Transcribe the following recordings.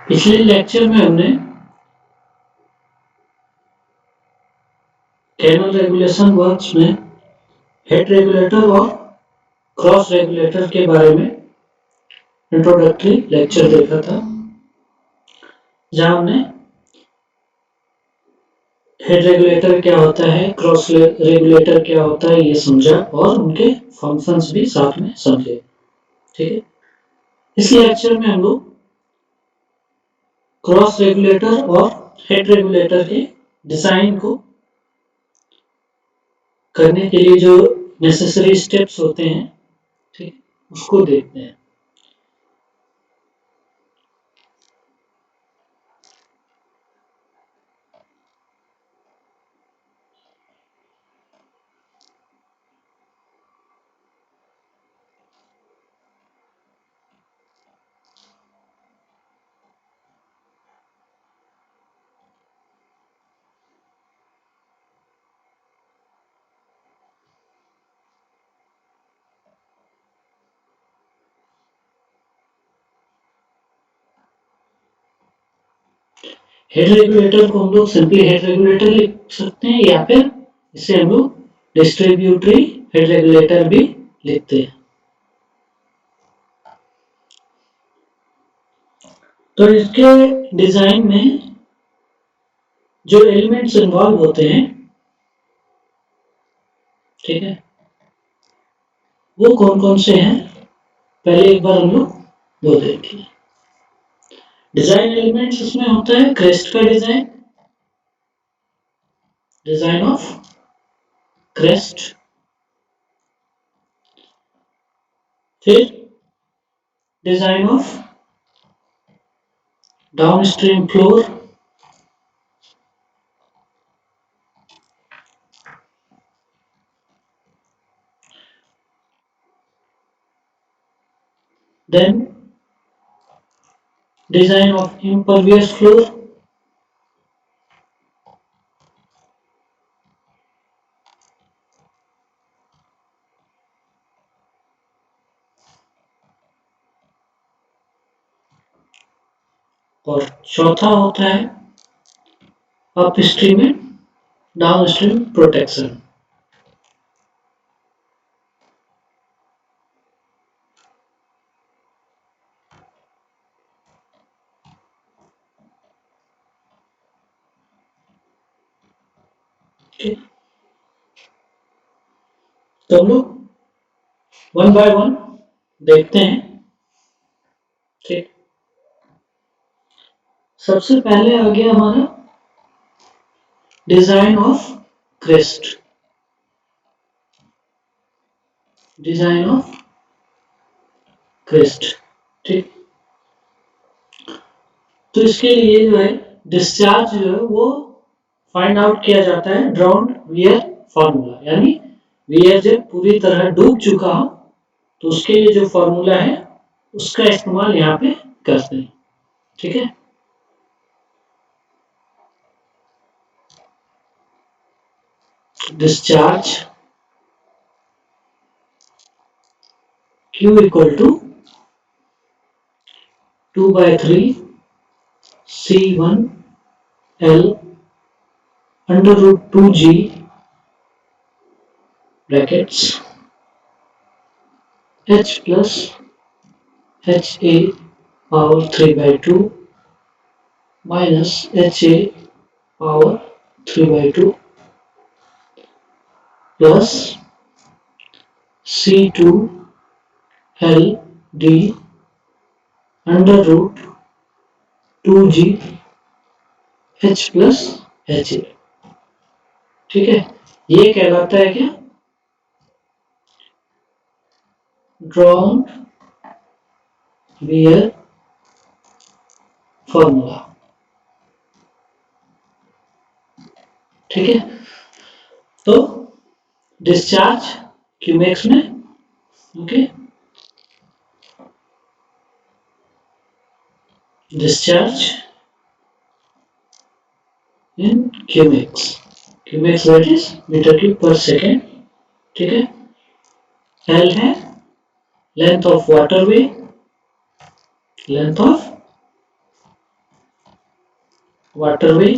पिछले लेक्चर में हमने कैनल रेगुलेशन वर्क्स में हेड रेगुलेटर और क्रॉस रेगुलेटर के बारे में इंट्रोडक्टरी लेक्चर देखा था, जहां हमने हेड रेगुलेटर क्या होता है, क्रॉस रेगुलेटर क्या होता है, ये समझा और उनके फंक्शंस भी साथ में समझे। ठीक है, इस लेक्चर में हम लोग क्रॉस रेगुलेटर और हेड रेगुलेटर के डिजाइन को करने के लिए जो नेसेसरी स्टेप्स होते हैं, ठीक, उसको देखते हैं। हेड रेगुलेटर को हम लोग सिंपली हेड रेगुलेटर लिख सकते हैं या फिर इसे हम लोग डिस्ट्रीब्यूटरी हेड रेगुलेटर भी लिखते हैं। तो इसके डिजाइन में जो एलिमेंट्स इन्वॉल्व होते हैं, ठीक है, वो कौन कौन से हैं, पहले एक बार हम लोग वो देखें। डिजाइन एलिमेंट्स इसमें होता है क्रेस्ट का डिजाइन, डिजाइन ऑफ क्रेस्ट, फिर design of downstream floor, then design of impervious floor, और चौथा होता है अपस्ट्रीम एंड डाउनस्ट्रीम प्रोटेक्शन। तो हम लोग वन बाय वन देखते हैं। ठीक, सबसे पहले आ गया हमारा design of crest, design of crest. ठीक, तो इसके लिए जो है डिस्चार्ज जो है वो फाइंड आउट किया जाता है ड्राउंड वियर फॉर्मूला, यानी वियर जब पूरी तरह डूब चुका हो तो उसके लिए जो फॉर्मूला है उसका इस्तेमाल यहाँ पे करते हैं। ठीक है, discharge Q equal to 2/3 C1 L under root 2G brackets H plus HA power 3/2 minus HA power 3/2 plus C2 L D under root 2G H plus HA। ठीक है, ये कहलाता है क्या, ड्राउंड वियर फॉर्मूला। ठीक है, तो डिस्चार्ज क्यूमेक्स में, okay, discharge in cumecs, cumecs that is metre cube per second. ठीक है, L है length of waterway, length of waterway,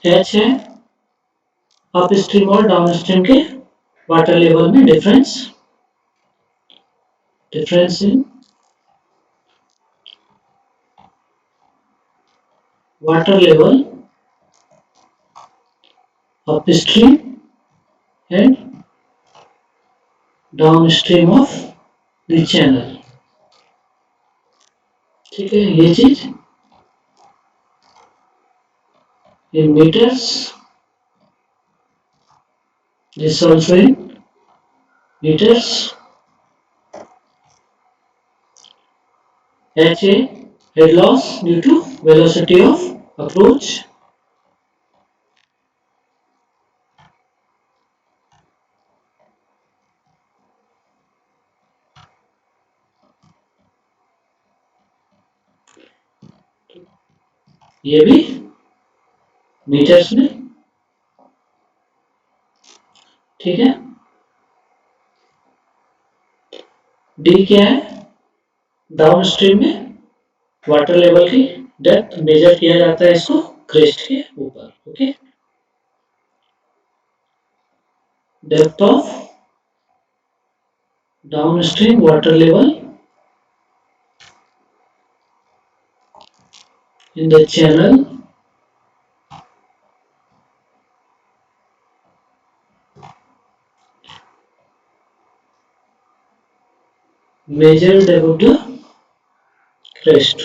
H है अप स्ट्रीम और डाउन स्ट्रीम के वाटर लेवल में difference in water level upstream and downstream of the channel. ठीक है, ये चीज in metres, this also in metres. HA head loss due to velocity of approach, ये भी मीटर्स में। ठीक है, डी क्या है, डाउन स्ट्रीम में वाटर लेवल की डेप्थ मेजर किया जाता है इसको क्रेस्ट के ऊपर। Okay, depth of downstream water level in the channel measured above the crest।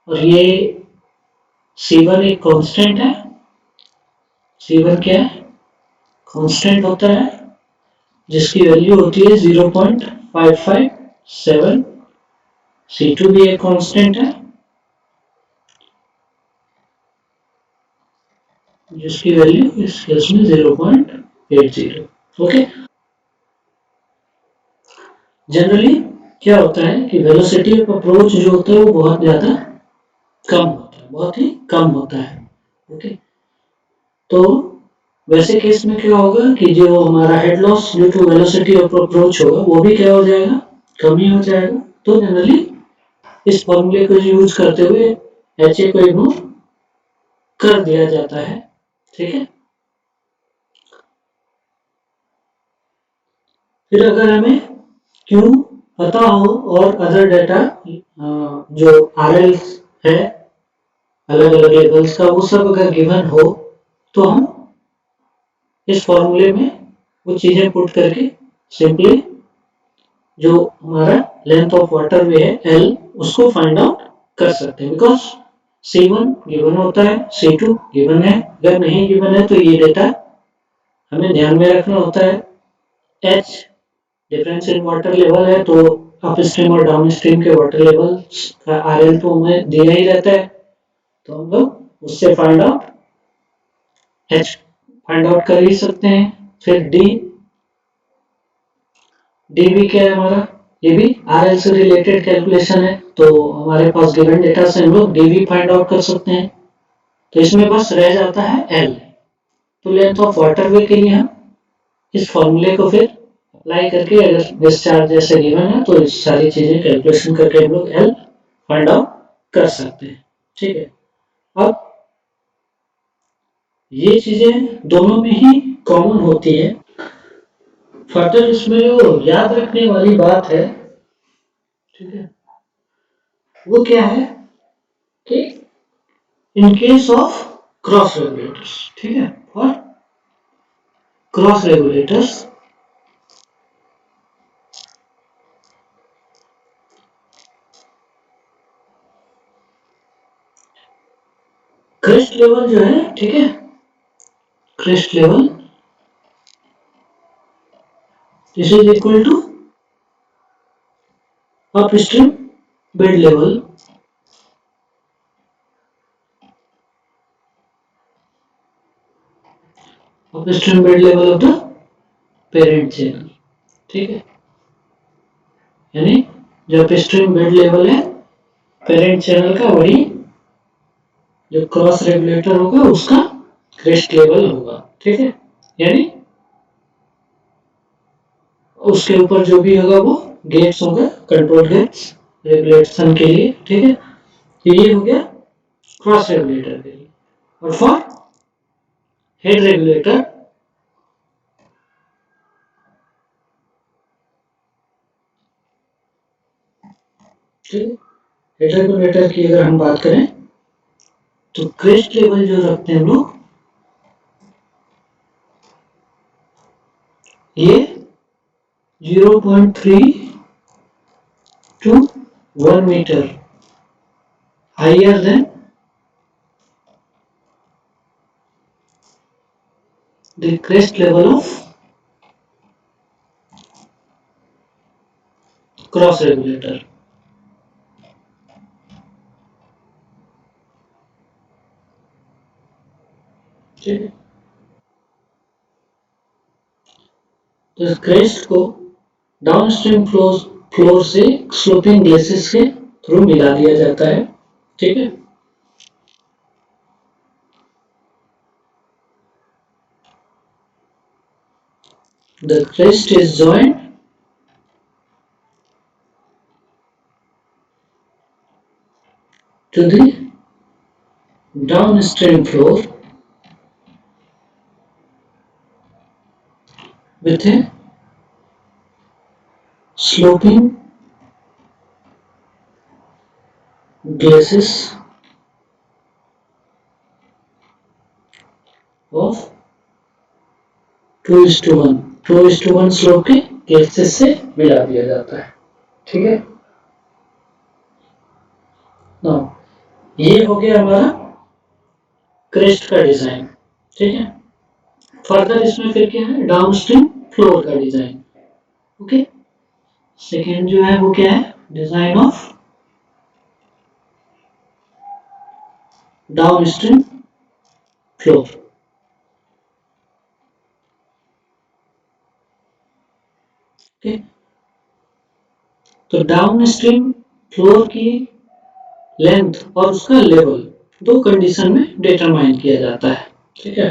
और ये C1 एक कांस्टेंट है। C1 क्या है, कांस्टेंट होता है जिसकी वैल्यू होती है 0.557। C2 भी एक कांस्टेंट है जिसकी वैल्यू इस केस में 0.80। ओके, जनरली क्या होता है कि वेलोसिटी ऑफ अप्रोच जो होता है वो बहुत ज्यादा कम होता है, बहुत ही कम होता है। ओके, तो वैसे केस में क्या होगा कि जो हमारा head loss due to velocity of approach होगा वो भी क्या हो जाएगा, कम ही हो जाएगा। तो जनरली इस फॉर्मूले को यूज करते हुए HA को इग्नोर कर दिया जाता है। ठीक है, फिर अगर हमें क्यों पता हो और अदर डाटा जो RL है अलग अलग लेवल्स का वो सब अगर गिवन हो तो हम इस फॉर्मूले में वो चीजें पुट करके सिंपली जो हमारा लेंथ ऑफ वाटर वे है L उसको फाइंड आउट कर सकते हैं। बिकॉज C1 गिवन होता है, C2 गिवन है, अगर नहीं गिवन है तो ये डेटा हमें ध्यान में रखना होता है। H difference in water level है तो अप स्ट्रीम और डाउन स्ट्रीम के वाटर लेवल्स का RL तो हमें दिया ही रहता है, तो हम लोग उससे find out H find out कर ही सकते हैं। फिर डी भी क्या है हमारा, ये भी RL से रिलेटेड कैलकुलेशन है, तो हमारे पास गिवन डेटा से हम लोग डी भी फाइंड आउट कर सकते हैं। तो इसमें बस रह जाता है L। तो लेंथ ऑफ वाटर वे के लिए हम इस फॉर्मूले को फिर अप्लाई करके अगर डिस्चार्ज जैसे गिवन है तो इस सारी चीजें कैलकुलेशन करके हम लोग L फाइंड आउट कर सकते हैं। ठीक है, अब ये चीजें दोनों में ही कॉमन होती है। फर्दर इसमें जो याद रखने वाली बात है, ठीक है, वो क्या है कि in case of cross regulators, ठीक है, और क्रॉस रेगुलेटर्स क्रेस्ट लेवल जो है, ठीक है, crest level this is equal to upstream bed level upstream bed level of the parent channel. ठीक है, यानी जो अपस्ट्रीम बेड लेवल है पेरेंट चैनल का वही जो क्रॉस रेगुलेटर होगा उसका क्रेस्ट लेवल होगा। ठीक है, यानी उसके ऊपर जो भी होगा वो गेट्स होंगे, कंट्रोल गेट्स रेगुलेशन के लिए, ठीक है। तो ये हो गया क्रॉस रेगुलेटर के लिए। और फॉर हेड रेगुलेटर, ठीक है, हेड रेगुलेटर की अगर हम बात करें तो क्रेस्ट लेवल जो रखते हैं हम लोग, ये 0.3 to 1 meter higher than the crest level of cross regulator. ठीक है, तो क्रेस्ट को डाउनस्ट्रीम फ्लोर से स्लोपिंग ग्लेसिस के थ्रू मिला दिया जाता है, ठीक है। The crest is joined to the downstream floor with a sloping glacis of 2:1, 2:1 slope के ग्लेसिस से मिला दिया जाता है, ठीक है। नाउ ये हो गया हमारा क्रेस्ट का डिजाइन, ठीक है। फर्दर इसमें फिर क्या है, डाउनस्ट्रीम फ्लोर का डिजाइन, ओके। सेकेंड जो है वो क्या है, design of downstream floor, okay. तो डाउनस्ट्रीम फ्लोर की लेंथ और उसका लेवल दो कंडीशन में डिटरमाइन किया जाता है, ठीक है।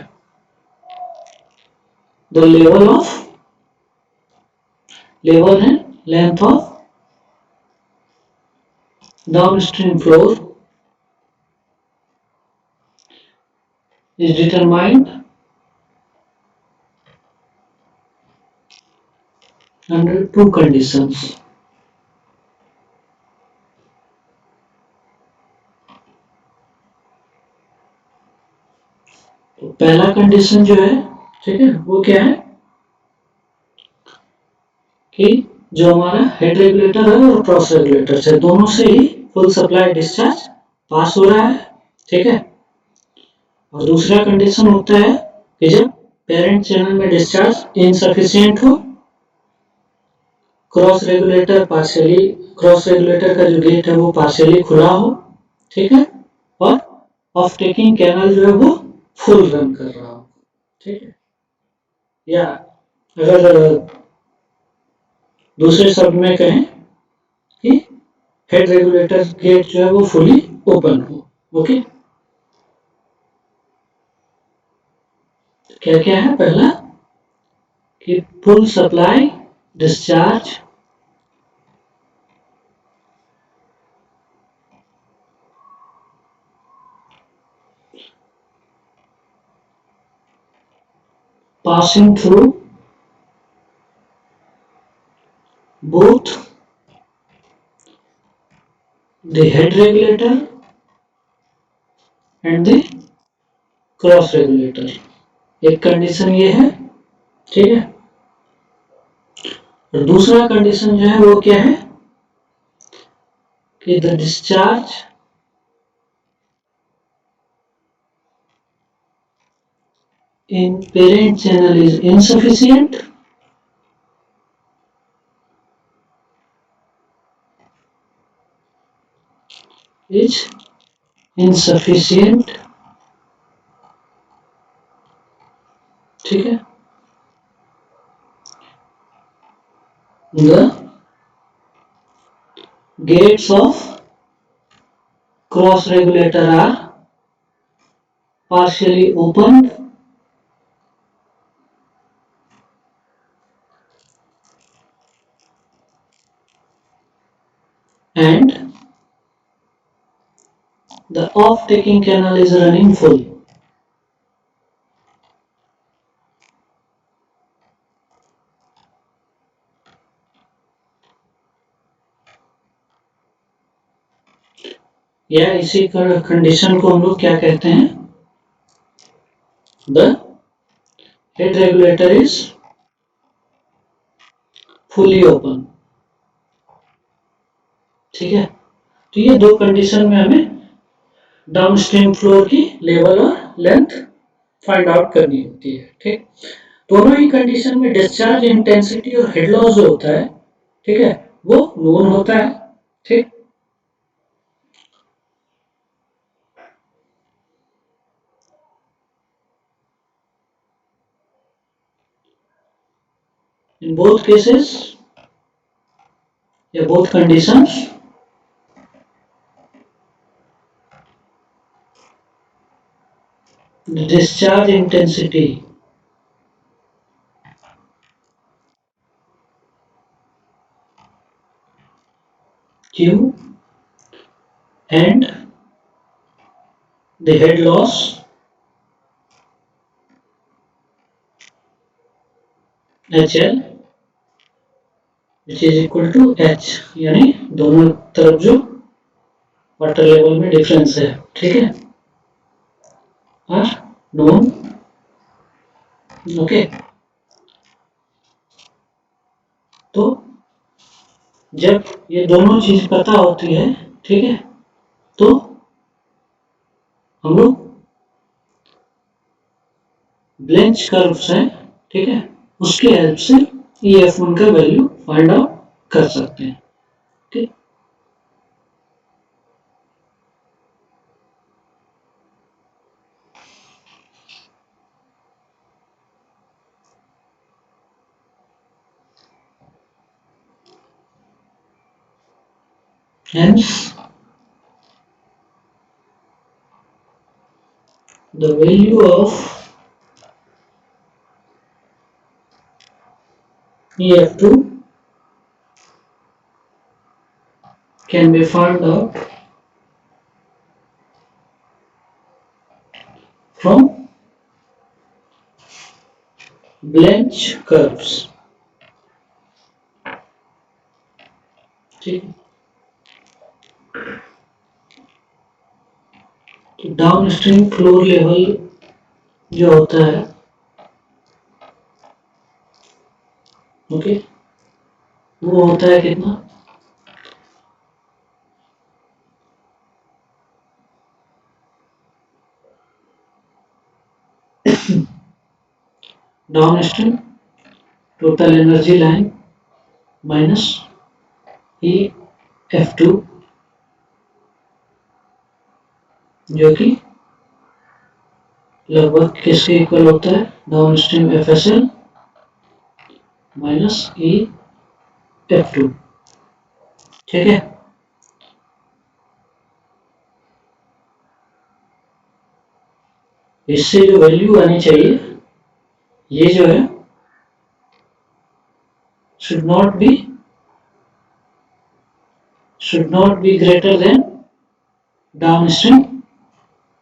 द लेवल है length of downstream floor is determined under two conditions. तो पहला कंडीशन जो है, ठीक है, वो क्या है कि जो हमारा हेड रेगुलेटर है और क्रॉस रेगुलेटर से दोनों से ही फुल सप्लाई डिस्चार्ज पास हो रहा है, ठीक है। और दूसरा कंडीशन होता है कि जब पेरेंट चैनल में डिस्चार्ज इनसफिशिएंट हो, क्रॉस रेगुलेटर का जो गेट है वो पार्शियली खुला हो, ठीक है, और ऑफ टेकिंग कैनल जो है वो फुल रन कर रहा हो, ठीक है। या अगर दूसरे शब्द में कहें कि हेड रेगुलेटर गेट जो है वो फुली ओपन हो, ओके। क्या क्या है, पहला कि full supply discharge passing through both the head regulator and the cross regulator, एक कंडीशन ये है, ठीक है। और दूसरा कंडीशन जो है वो क्या है कि the discharge in parent channel is insufficient is insufficient, ठीक है। The gates of cross regulator are partially opened and the off-taking canal is running full. या इसी कंडीशन को हम लोग क्या कहते हैं? The head regulator is fully open. ठीक है, तो ये दो कंडीशन में हमें डाउनस्ट्रीम फ्लोर की लेवल और लेंथ फाइंड आउट करनी होती है। ठीक, दोनों ही कंडीशन में डिस्चार्ज इंटेंसिटी और हेड लॉस जो होता है, ठीक है, वो नोन होता है। ठीक, in both cases या both conditions the discharge intensity Q and the head loss HL which is equal to H, यानी दोनों तरफ जो वाटर लेवल में डिफरेंस है, ठीक है, आर नोन। ओके, तो जब ये दोनों चीज पता होती है, ठीक है, तो हम लोग ब्लेंच कर्व्स है, ठीक है, उसके हेल्प से EF1 का वैल्यू फाइंड आउट कर सकते हैं। ठीक, hence the value of EF2 can be found out from Blanch curves। ठीक, तो डाउन स्ट्रीम फ्लोर लेवल जो होता है, ओके, वो होता है कितना? Down stream total energy line minus EF2 जो कि लगभग किसके इक्वल होता है? Down stream FSL minus EF2। ठीक है, इससे जो वैल्यू आनी चाहिए, ये जो है should not be greater than downstream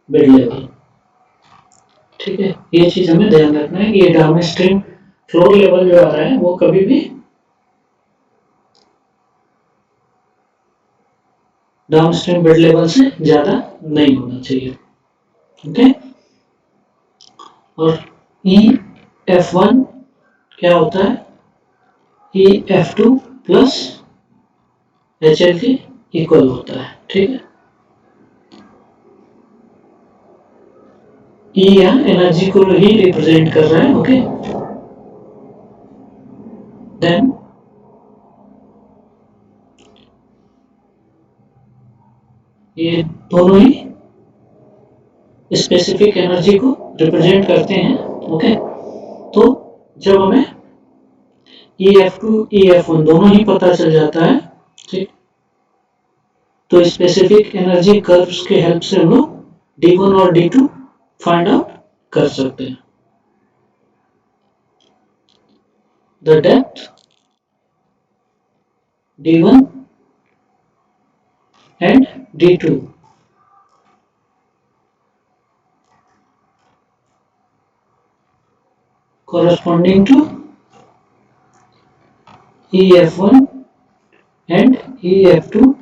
bed level। ठीक है, ये चीज हमें ध्यान रखना है कि ये डाउनस्ट्रीम फ्लोर लेवल जो आ रहा है वो कभी भी डाउनस्ट्रीम बेड लेवल से ज्यादा नहीं होना चाहिए। ओके, और EF1 क्या होता है? EF2 प्लस HL के इक्वल होता है। ठीक है, E यहाँ एनर्जी को ही रिप्रेजेंट कर रहा है। ओके, देन ये दोनों ही स्पेसिफिक एनर्जी को रिप्रेजेंट करते हैं। ओके, तो जब हमें EF2 EF1 दोनों ही पता चल जाता है, ठीक, तो स्पेसिफिक एनर्जी कर्व्स के हेल्प से हम लोग D1 और D2 फाइंड आउट कर सकते हैं। The depth D1 and D2 corresponding to EF1 and EF2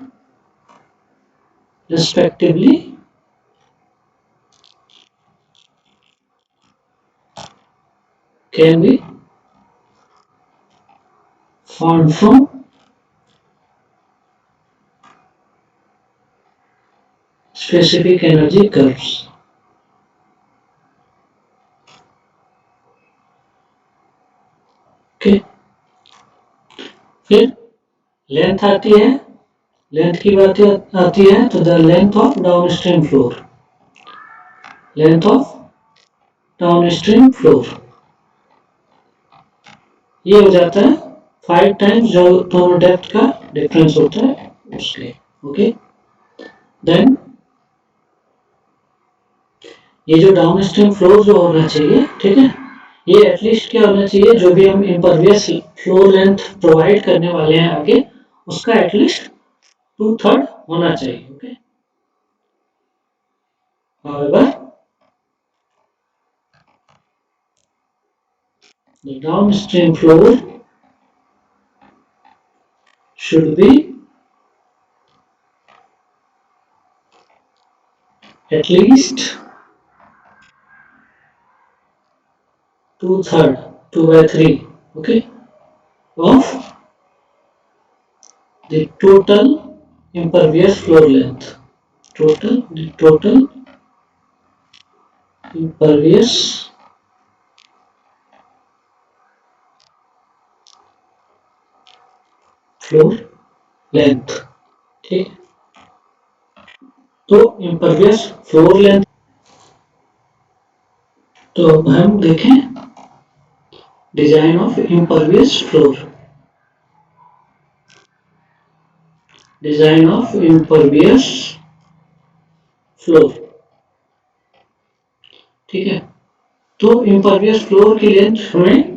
respectively can be found from specific energy curves. Okay. फिर लेंथ आती है, लेंथ की बात आती है तो the length of downstream floor, length of downstream floor ये हो जाता है 5 टाइम्स जो दोनों डेप्थ का डिफरेंस होता है उसके। ओके, देन ये जो डाउनस्ट्रीम फ्लो जो होना चाहिए, ठीक है, ये एटलीस्ट क्या होना चाहिए, जो भी हम इम्परवियस फ्लो लेंथ प्रोवाइड करने वाले हैं आगे, उसका एटलीस्ट 2/3 होना चाहिए। Okay, however the downstream flow should be at least 2/3, 2/3, okay, of the total impervious floor length, total impervious floor length. ठीक, तो इम्परवियस फ्लोर लेंथ, तो अब हम देखें design of impervious floor, design of impervious floor. ठीक है, तो impervious floor की लेंथ हमें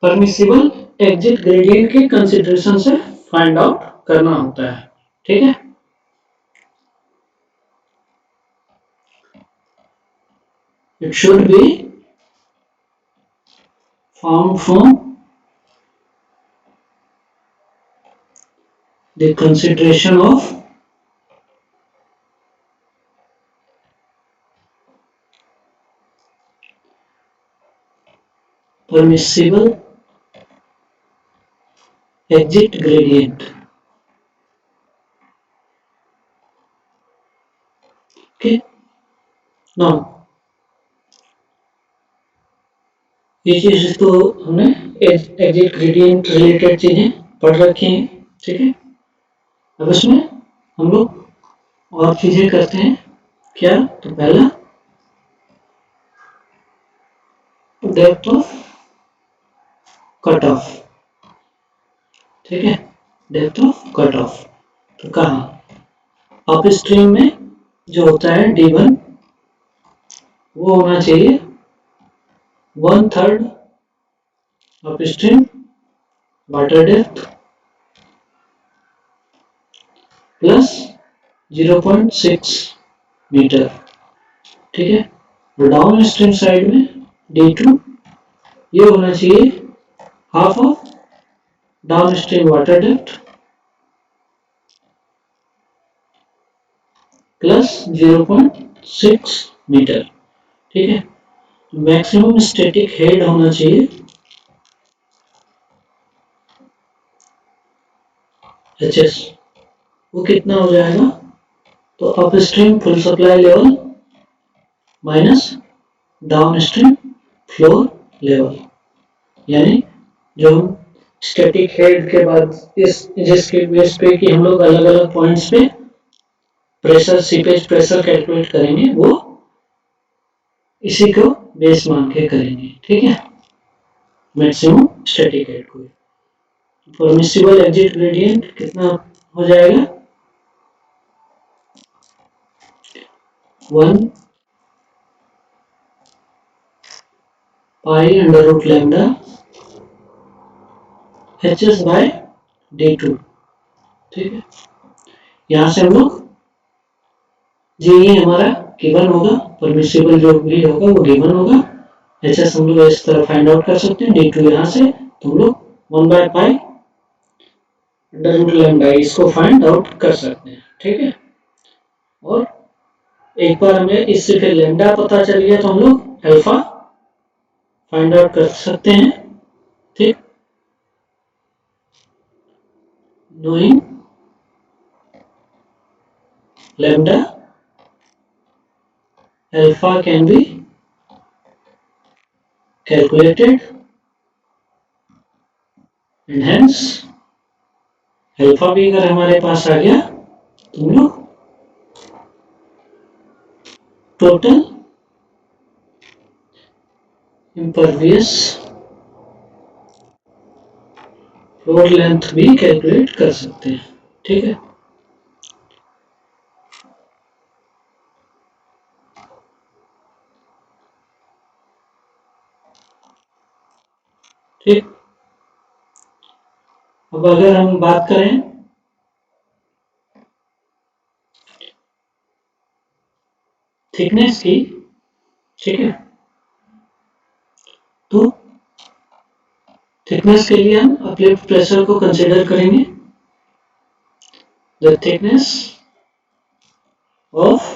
परमिसिबल एग्जिट ग्रेडियंट के कंसिडरेशन से फाइंड आउट करना होता है। ठीक है, it should be found from the consideration of permissible exit gradient। okay, now ये चीज तो हमने एग्जिट ग्रेडियंट रिलेटेड चीजें पढ़ रखी हैं। ठीक है, अब इसमें हम लोग और चीजें करते हैं। क्या, तो पहला डेप्थ ऑफ कट ऑफ। ठीक है, डेप्थ ऑफ कट ऑफ तो कहा अप स्ट्रीम में जो होता है D1 वो होना चाहिए 1/3 upstream water depth plus 0.6 metre. ठीक है, और डाउन स्ट्रीम साइड में D2 ये होना चाहिए half of downstream water depth plus 0.6 metre. ठीक है, मैक्सिमम स्टैटिक हेड होना चाहिए HS, वो कितना हो जाएगा, तो up stream full supply level minus down stream floor level, यानी जो हम स्टैटिक हेड के बाद इस जिसके बेस पे कि हम लोग अलग अलग पॉइंट्स पे प्रेशर सीपेज प्रेशर कैलकुलेट करेंगे वो इसी को बेस मान के करेंगे। ठीक है, मैक्सिमम स्टैटिक हेड को। परमिसिबल एग्जिट ग्रेडियंट कितना हो जाएगा, 1 pi under root lambda HS by D2। ठीक है, यहाँ से हम लोग जी ये हमारा गिवन होगा, परमिसिबल जो भी होगा वो गिवन होगा। एच एस हम लोग इस तरह फाइंड आउट कर सकते हैं, डी टू यहाँ से तो हम लोग 1/पाई अंडर रूट लैम्डा इसको फाइंड आउट कर सकते हैं। ठीक है, और एक बार हमें इससे फिर लैम्डा पता चल गया तो हम लोग अल्फा फाइंड आउट कर सकते हैं। ठीक, knowing lambda alpha can be calculated and hence alpha भी अगर हमारे पास आ गया तो हम लोग टोटल इम्परवियस फ्लोर लेंथ भी कैलकुलेट कर सकते हैं। ठीक है, ठीक। अब अगर हम बात करें थिकनेस की, ठीक है, तो थिकनेस के लिए हम अपलिफ्ट प्रेशर को कंसीडर करेंगे। The thickness of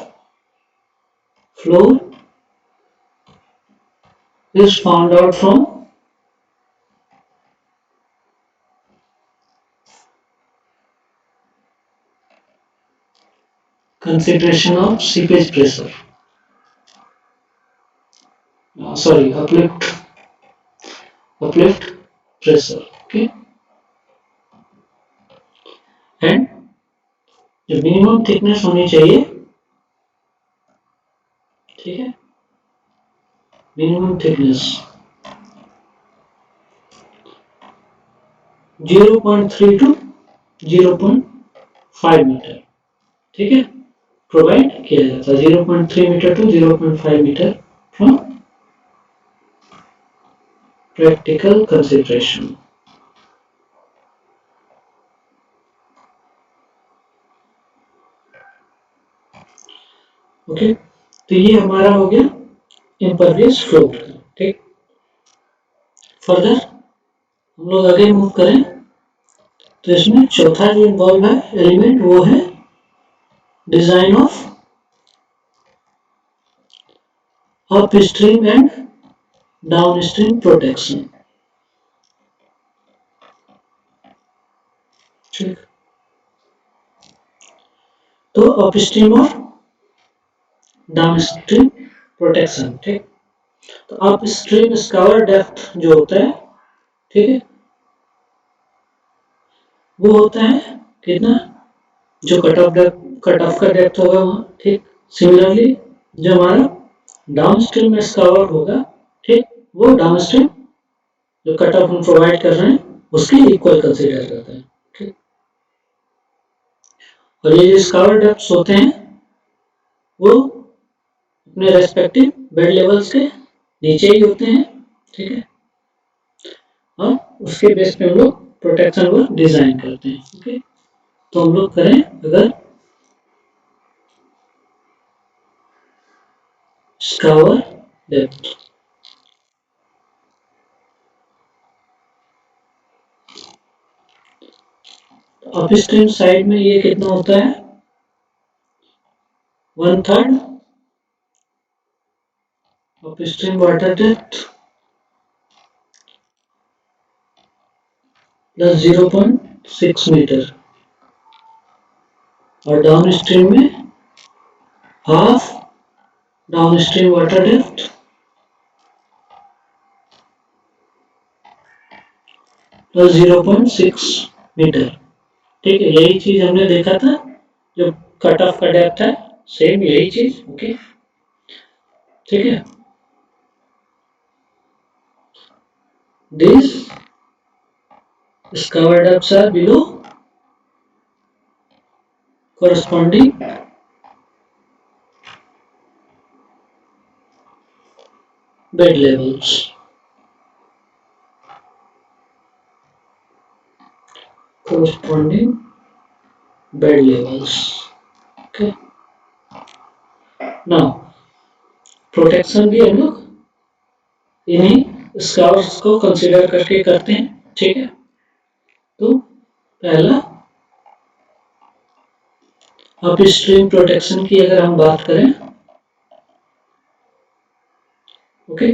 floor is found out from consideration of seepage pressure. Sorry, uplift pressure. Okay, and जो मिनिमम थिकनेस होनी चाहिए, ठीक है, मिनिमम थिकनेस 0.3 टू 0.5 मीटर, ठीक है, प्रोवाइड किया जाता है 0.3 metre to 0.5 metre from practical consideration. Okay, तो ये हमारा हो गया इम्परवियस फ्लोर। ठीक, फर्दर हम लोग आगे मूव करें तो इसमें चौथा जो इन्वॉल्व है एलिमेंट वो है design of upstream and downstream protection. ठीक, तो अपस्ट्रीम और डाउनस्ट्रीम प्रोटेक्शन। ठीक, तो अपस्ट्रीम स्कवर डेप्थ जो होता है, ठीक है, वो होता है कितना, जो कट ऑफ का डेप्थ होगा वहां। ठीक, सिमिलरली जो हमारा डाउनस्ट्रीम में स्कवर होगा, ठीक, वो डाउनस्ट्रीम जो कट ऑफ हम प्रोवाइड कर रहे हैं उसके इक्वल कंसीडर करते हैं। ठीक, और ये जो स्कवर डेप्थ होते हैं वो अपने रेस्पेक्टिव बेड लेवल्स के नीचे ही होते हैं। ठीक है, और उसके बेस पे हम लोग प्रोटेक्शन वर्क डिजाइन करते हैं। ओके, तो हम लोग करें अगर स्कवर डेप्थ अपस्ट्रीम साइड में ये कितना होता है, 1/3 upstream water depth plus 0.6 metre, और डाउनस्ट्रीम में half downstream water depth plus 0.6 metre. ठीक है, यही चीज हमने देखा था जो कट ऑफ का डेप्थ है, सेम यही चीज। ओके, ठीक है, this scour depths are below corresponding bed levels. Corresponding bed levels. Okay, now protection भी हम लोग इन्हीं स्काउट्स को कंसीडर करके करते हैं। ठीक है, तो पहला अपस्ट्रीम प्रोटेक्शन की अगर हम बात करें, ओके,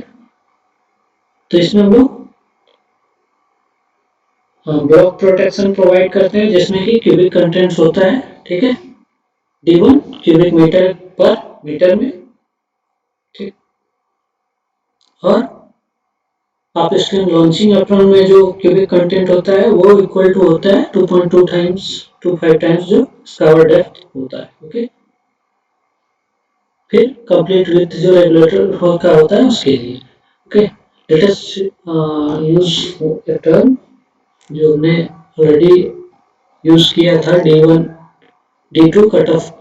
तो इसमें हम लोग ब्लॉक प्रोटेक्शन प्रोवाइड करते हैं जिसमें कि क्यूबिक कंटेंट्स होता है। ठीक है, D1 cubic metre per metre में। ठीक, और अपस्ट्रीम लॉन्चिंग एप्रॉन में जो क्यूबिक कंटेंट होता है वो इक्वल टू होता है 2.2 टाइम्स 25 टाइम्स जो स्कावर डेप्थ होता है। ओके, फिर कंप्लीट विथ जो रेगुलेटर का होता है उसके लिए। Okay, let us use a term जो हमने ऑलरेडी यूज किया था D1 D2 कट ऑफ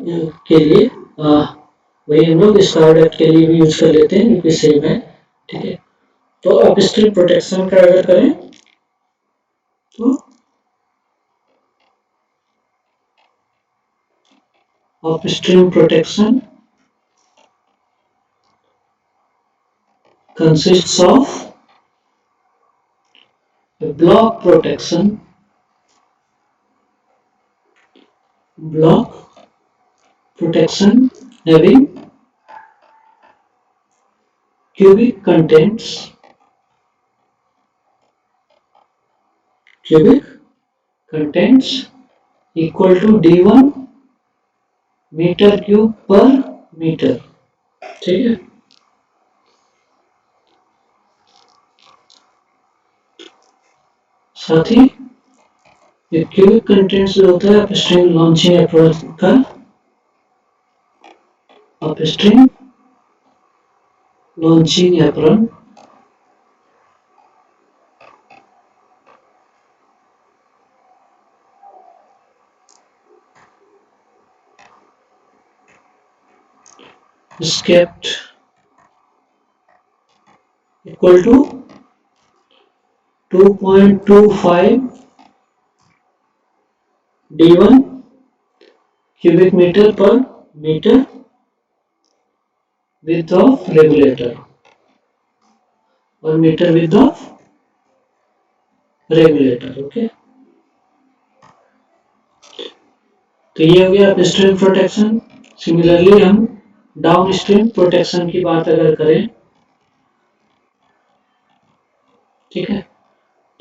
के लिए, वही हम लोग स्कावर डेप्थ के लिए भी यूज कर लेते हैं क्योंकि सेम है। ठीक है, तो अपस्ट्रीम प्रोटेक्शन का अगर करें तो upstream protection consists of a block protection having cubic contents equal to D1 metre cube per metre. ठीक है, साथ ही ये क्यूबिक कंटेंट्स जो होता है अपस्ट्रीम लॉन्चिंग अप्रोच का, upstream launching apron is kept equal to 2.25 D1 cubic meter per meter width of regulator और metre width of regulator। Okay, तो ये हो गया अपस्ट्रीम प्रोटेक्शन। सिमिलरली हम डाउन स्ट्रीम प्रोटेक्शन की बात अगर करें, ठीक है,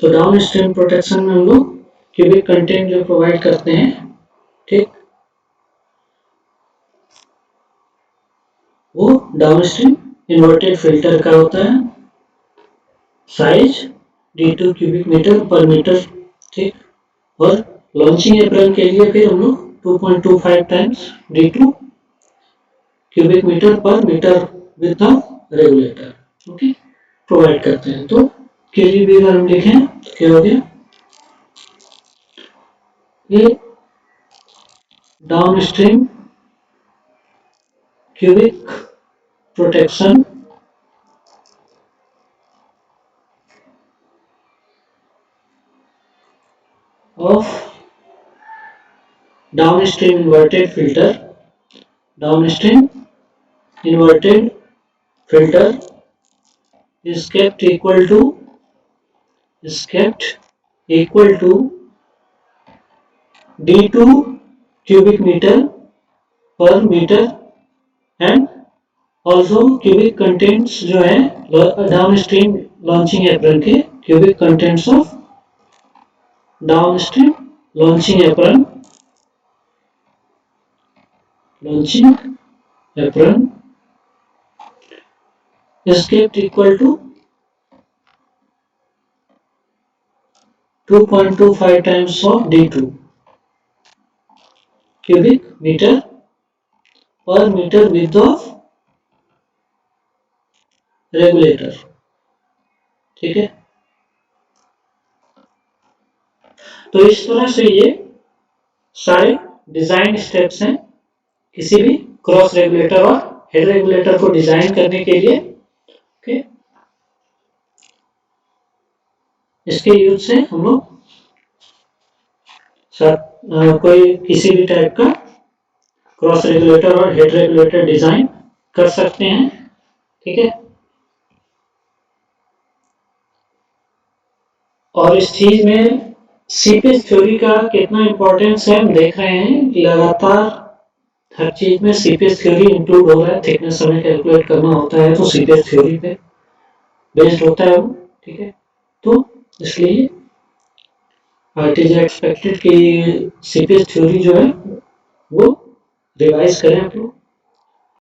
तो डाउन स्ट्रीम प्रोटेक्शन में हम लोग क्यूबिक कंटेंट जो प्रोवाइड करते हैं, ठीक, वो डाउन स्ट्रीम इन्वर्टेड फिल्टर का होता है, size D2 cubic metre per metre. ठीक, और लॉन्चिंग एप्रॉन के लिए फिर हम लोग 2.25 times D2 cubic metre per metre with regulator, okay, provide करते हैं। तो के लिए भी अगर हम लिखें तो क्या हो गया, ये down stream cubic protection of downstream inverted filter is kept equal to D2 cubic meter per meter and also cubic contents जो है downstream launching apron के cubic contents of downstream launching apron is kept equal to 2.25 times of D2 cubic meter per meter width of regulator। ठीक है, तो इस तरह से ये सारे डिजाइन स्टेप्स हैं किसी भी क्रॉस रेगुलेटर और हेड रेगुलेटर को डिजाइन करने के लिए। ओके, इसके यूज से हम लोग कोई किसी भी टाइप का क्रॉस रेगुलेटर और हेड रेगुलेटर डिजाइन कर सकते हैं। ठीक है, और इस चीज में सीपेज थ्योरी का कितना इंपॉर्टेंस है हम देख रहे हैं। लगातार हर चीज में सीपेज थ्योरी इंक्लूड हो रहा है। थिकनेस हमें कैलकुलेट करना होता है तो सीपेज थ्योरी पे बेस्ड होता है वो। ठीक है, तो इसलिए इट इज एक्सपेक्टेड कि सीपेज थ्योरी जो है वो रिवाइज करें आप लोग।